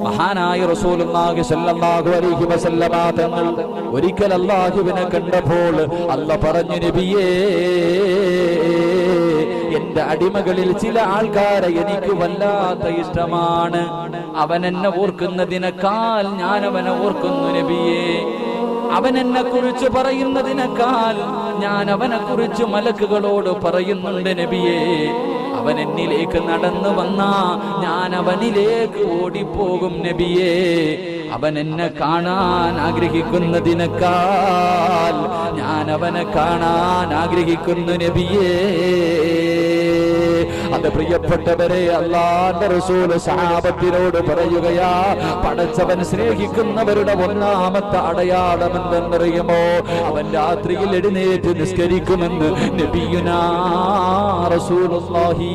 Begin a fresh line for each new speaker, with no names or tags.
മഹാനായ റസൂലുള്ളാഹി സ്വല്ലല്ലാഹു അലൈഹി വസല്ലമ തങ്ങൾ ഒരിക്കൽ അല്ലാഹുവിനെ കണ്ടപ്പോൾ അല്ലാഹ് പറഞ്ഞു, നബിയേ, എന്റെ അടിമകളിൽ ചില ആൾക്കാരെ എനിക്ക് വല്ലാത്ത ഇഷ്ടമാണ്. അവൻ എന്നെ ഓർക്കുന്നതിനേക്കാൾ ഞാൻ അവനെ ഓർക്കുന്നു നബിയേ. അവൻ എന്നെ കുറിച്ച് പറയുന്നതിനേക്കാൾ ഞാൻ അവനെ കുറിച്ച് മലക്കുകളോട് പറയുന്നുണ്ട് നബിയേ. അവൻ എന്നിലേക്ക് നടന്നു വന്നാ ഞാൻ അവനിലേക്ക് ഓടിപ്പോകും നബിയേ. അവൻ എന്നെ കാണാൻ ആഗ്രഹിക്കുന്നതിനേക്കാൾ ഞാൻ അവനെ കാണാൻ ആഗ്രഹിക്കുന്നു നബിയേ. അത് പ്രിയപ്പെട്ടവരെ, അല്ലാഹുവിന്റെ റസൂൽ സഹാബത്തിനോട് പറയുകയാ, പടച്ചവൻ സ്നേഹിക്കുന്നവരുടെ ഒന്നാമത്തെ അടയാളം എന്തെന്നറിയുമോ? അവൻ രാത്രിയിൽ എഴുന്നേറ്റ് നിസ്കരിക്കുമെന്ന് നബിയുനാ റസൂലുള്ളാഹി